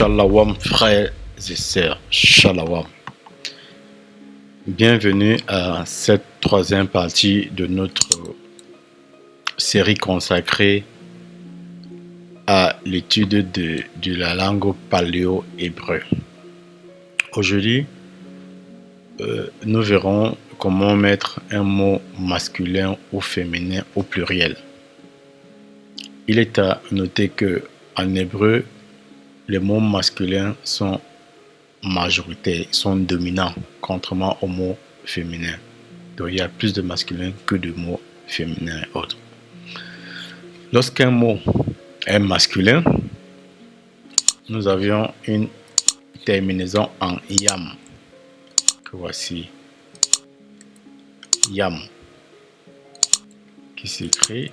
Shalom frères et sœurs, Shalom. Bienvenue à cette troisième partie de notre série consacrée à l'étude de la langue paléo-hébreu. Aujourd'hui, nous verrons comment mettre un mot masculin ou féminin au pluriel. Il est à noter que en hébreu, les mots masculins sont majoritaires, sont dominants, contrairement aux mots féminins. Donc il y a plus de masculins que de mots féminins et autres. Lorsqu'un mot est masculin, nous avions une terminaison en yam, que voici, yam, qui s'écrit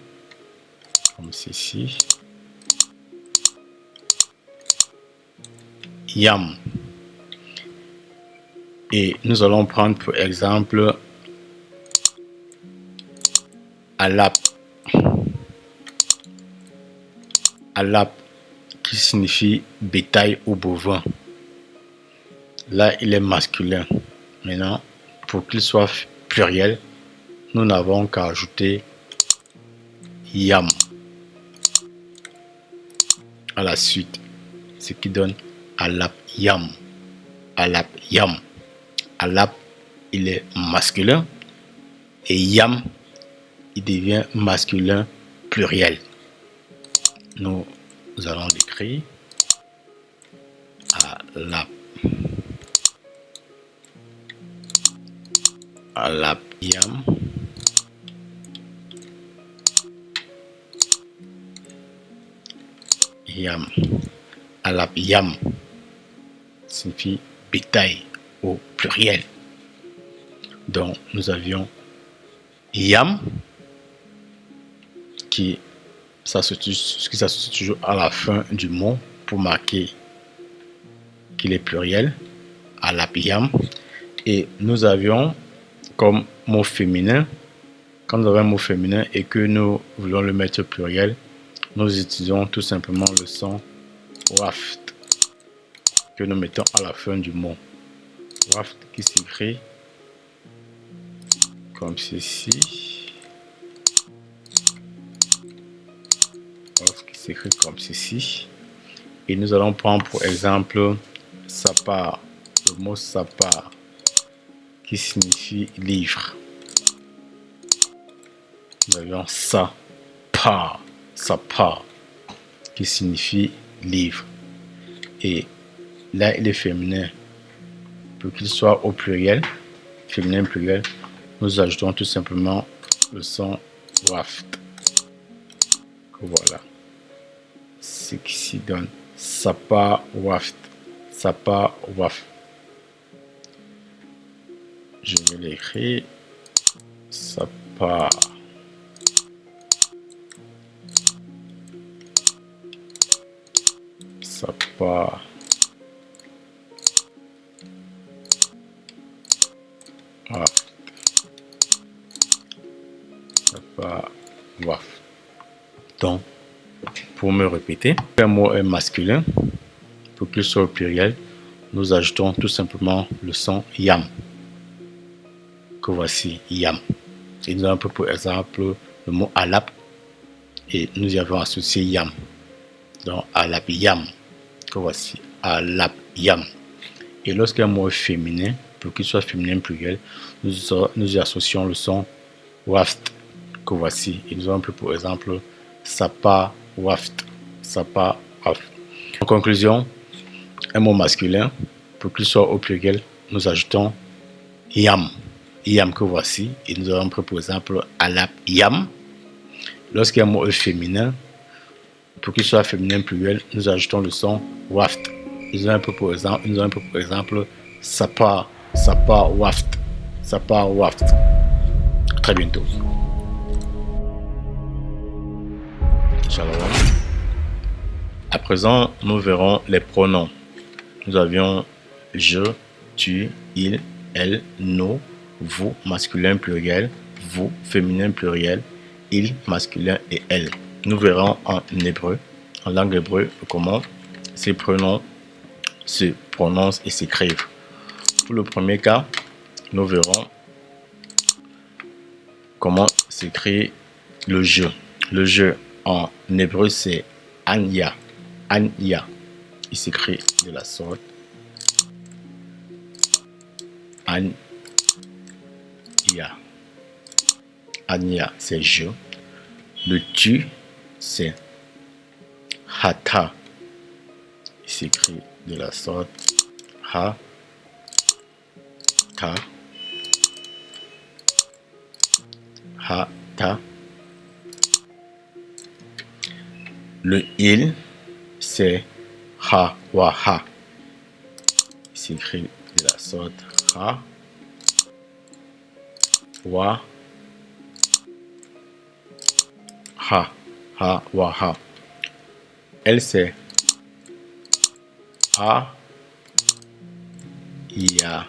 comme ceci, yam. Et nous allons prendre pour exemple alap. Alap qui signifie bétail ou bovin. Là, il est masculin. Maintenant, pour qu'il soit pluriel, nous n'avons qu'à ajouter yam à la suite, ce qui donne alap yam. Alap yam. Alap, il est masculin et yam, il devient masculin pluriel. Nous allons l'écrire alap. Alap yam. Yam. Alap yam signifie bétail au pluriel. Donc nous avions yam qui s'associe toujours à la fin du mot pour marquer qu'il est pluriel, alap yam. Et nous avions comme mot féminin, quand nous avons un mot féminin et que nous voulons le mettre pluriel, nous utilisons tout simplement le son waft que nous mettons à la fin du mot. Waft qui s'écrit comme ceci. Waft qui s'écrit comme ceci. Et nous allons prendre pour exemple sapar. Le mot sapar qui signifie livre. Nous avions sapar. Sapar qui signifie livre. Et là, il est féminin. Pour qu'il soit au pluriel, féminin pluriel, nous ajoutons tout simplement le son waft. Voilà. Ce qui s'y donne sapar waft. Sapar waft. Je vais l'écrire sapar. Sapar. Waft. Sapar waft. Donc, pour me répéter, un mot est masculin. Pour qu'il soit au pluriel, nous ajoutons tout simplement le son yam. Que voici, yam. Et nous avons pour exemple le mot alap. Et nous y avons associé yam. Donc, alap yam. Que voici, alap yam. Et lorsqu'un mot est féminin, pour qu'il soit féminin pluriel, nous y associons le son waft. Que voici. Et nous avons pour exemple sapar waft. Sapar waft. En conclusion, un mot masculin, pour qu'il soit au pluriel, nous ajoutons yam. Yam que voici. Et nous avons pour exemple alap yam. Lorsqu'un mot est féminin, pour qu'il soit féminin pluriel, nous ajoutons le son waft. Nous avons pour exemple sapar waft. Sapar waft. Très bientôt. Shalom. À présent, nous verrons les pronoms. Nous avions je, tu, il, elle, nous, vous, masculin pluriel, vous, féminin pluriel, il, masculin et elle. Nous verrons en hébreu, en langue hébreu, comment ces pronoms se prononcent et s'écrivent. Pour le premier cas, nous verrons comment s'écrit le jeu. Le jeu en hébreu c'est Anya. Anya. Il s'écrit de la sorte. Anya. Anya c'est jeu. Le tu c'est Hata. Il s'écrit de la sorte. Ha. Ta. Ha. Ta. Le il c'est ha wa ha. Il s'écrit de la sorte ha wa ha. Ha wa ha. Elle c'est a ya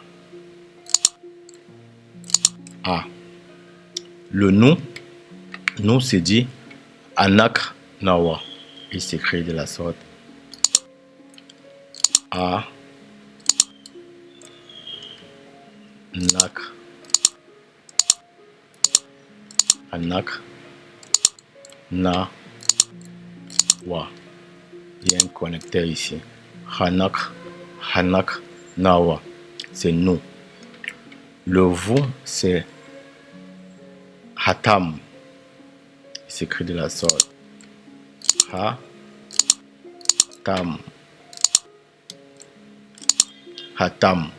a. Le nous c'est dit anak nawa. Il s'écrit de la sorte a nak anak na wa. Il y a un connecteur ici. Hanak nawa. C'est nous. Le vous c'est hatam. Il s'écrit de la sorte ha tam. Hatam.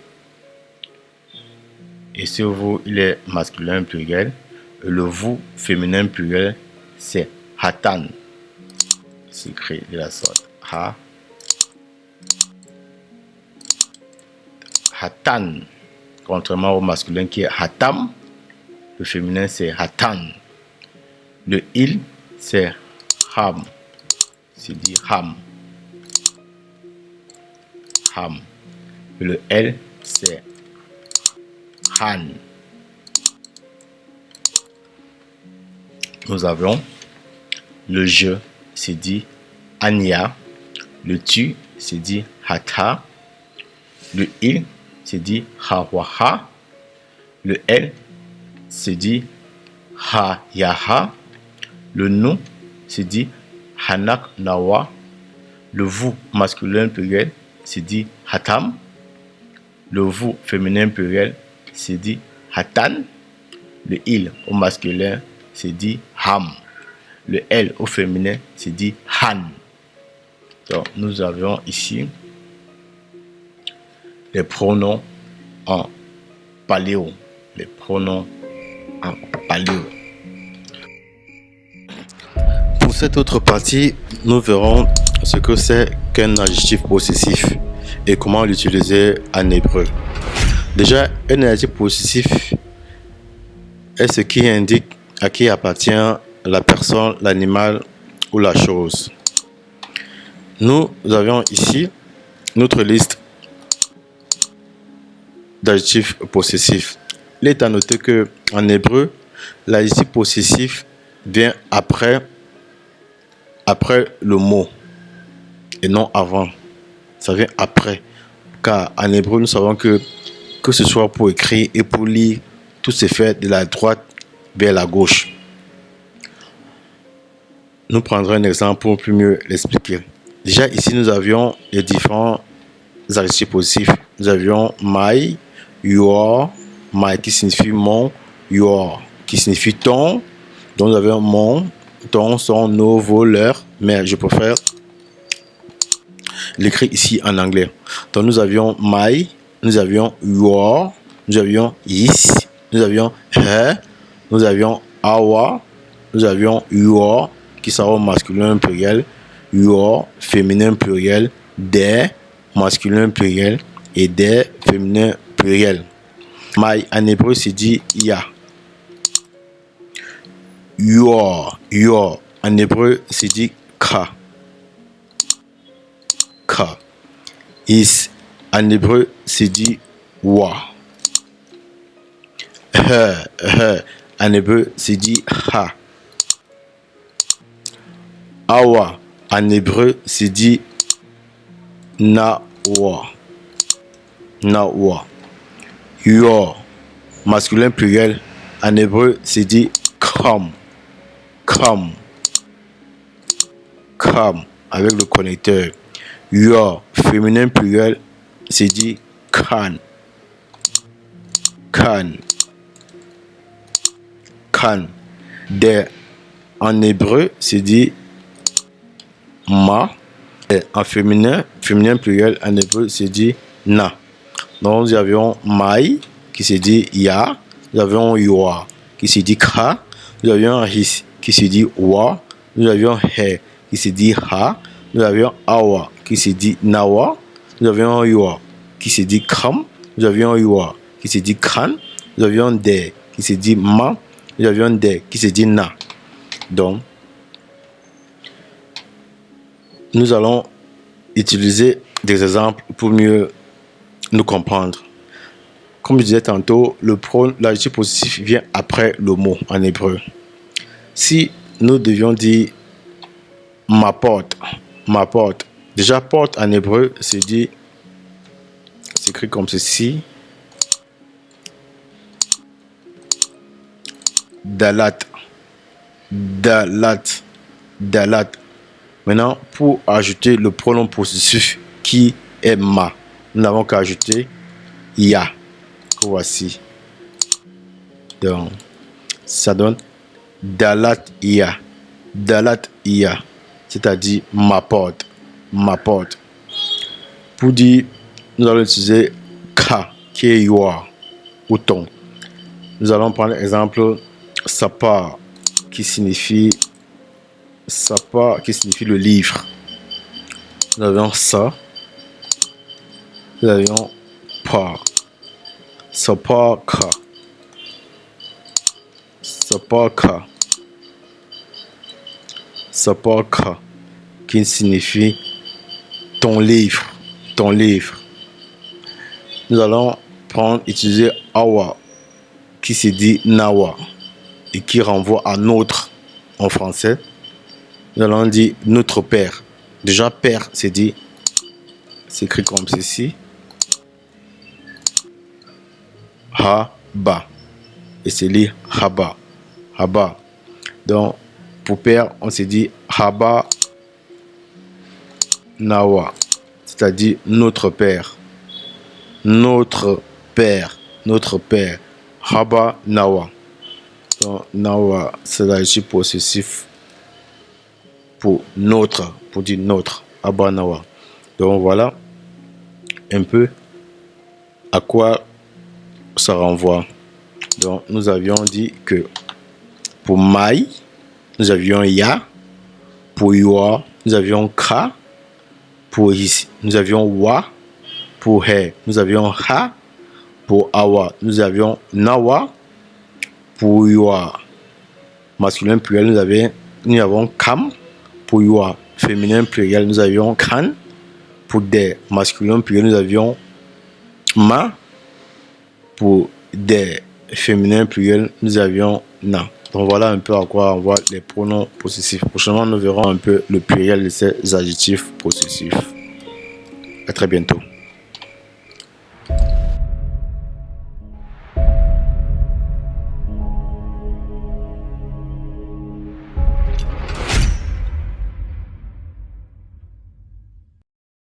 Et ce vous il est masculin pluriel. Et le vous féminin pluriel c'est hatan. Il s'écrit de la sorte ha hatan. Contrairement au masculin qui est hatam, le féminin c'est hatan. Le il c'est ham. C'est dit ham. Ham. Et le elle c'est han. Nous avons le je c'est dit anya. Le tu c'est dit hata. Le il c'est dit hawaha. Le elle c'est dit ha yaha. Le nous c'est dit hanak nawa. Le vous masculin pluriel c'est dit hatam. Le vous féminin pluriel c'est dit hatan. Le il au masculin c'est dit ham. Le elle au féminin c'est dit han. Donc nous avons ici les pronoms en paléo. Les pronoms en paléo. Pour cette autre partie, nous verrons ce que c'est qu'un adjectif possessif et comment l'utiliser en hébreu. Déjà, un adjectif possessif est ce qui indique à qui appartient la personne, l'animal ou la chose. Nous avions ici notre liste d'adjectifs possessifs. Il est à noter que en hébreu, l'adjectif possessif vient après le mot et non avant. Ça vient après. Car en hébreu, nous savons que ce soit pour écrire et pour lire, tout se fait de la droite vers la gauche. Nous prendrons un exemple pour plus mieux l'expliquer. Déjà ici, nous avions les différents adjectifs possessifs. Nous avions my, your, my qui signifie mon, your qui signifie ton. Donc nous avions mon, ton, son, nos, vos, leurs, mais je préfère l'écrire ici en anglais. Donc nous avions my, nous avions your, nous avions his, nous avions her, nous avions our, nous avions your qui sera au masculin pluriel, your féminin pluriel, des masculin pluriel et des féminin pluriel. My en hébreu c'est dit ya. Your en hébreu c'est dit ka. Ka. Is en hébreu c'est dit wa. Her en hébreu c'est dit ha. Awa en hébreu c'est dit na wa. Nawa. Your, masculin pluriel, en hébreu, c'est dit come. Come. Come, avec le connecteur. Your, féminin pluriel, c'est dit can. Can. Can. Des, en hébreu, c'est dit ma. Et en féminin pluriel, en hébreu, c'est dit na. Donc, nous avions mai, qui se dit ya. Nous avions yoa, qui se dit ka. Nous avions his, qui se dit wa. Nous avions he, qui se dit ha. Nous avions awa, qui se dit nawa. Nous avions yoa, qui se dit kam. Nous avions yoa, qui se dit kan. Nous avions de, qui se dit ma. Nous avions de, qui se dit na. Donc, nous allons utiliser des exemples pour mieux nous comprendre. Comme je disais tantôt, l'adjectif possessif vient après le mot en hébreu. Si nous devions dire ma porte, déjà porte en hébreu, c'est écrit comme ceci. Dalat. Maintenant, pour ajouter le pronom possessif qui est ma, nous n'avons qu'à ajouter ya. Voici. Donc, ça donne dalat ya. C'est-à-dire ma porte. Pour dire, nous allons utiliser ka, qui est yoa, ou ton. Nous allons prendre l'exemple sapa, qui signifie le livre. Nous avions ça. Nous avions pa. Sapaka. Qui signifie ton livre. Nous allons utiliser awa, qui se dit nawa, et qui renvoie à notre en français. Nous allons dire notre père. Déjà, père, c'est écrit comme ceci. Haba. Et c'est dit haba. Donc, pour père, on se dit haba nawa. C'est-à-dire notre père. Haba nawa. Donc, nawa, c'est l'adjectif possessif pour dire notre. Haba nawa. Donc, voilà un peu à quoi ça renvoie. Donc, nous avions dit que pour mai, nous avions ya. Pour yoa, nous avions ka. Pour his, nous avions wa. Pour he, nous avions ha. Pour awa, nous avions nawa. Pour yoa, masculin pluriel, nous avons kam. Pour yoa, féminin pluriel, nous avions kan. Pour des, masculin pluriel, nous avions ma. Pour des féminins pluriels, nous avions na. Donc voilà un peu à quoi on voit les pronoms possessifs. Prochainement, nous verrons un peu le pluriel de ces adjectifs possessifs. À très bientôt.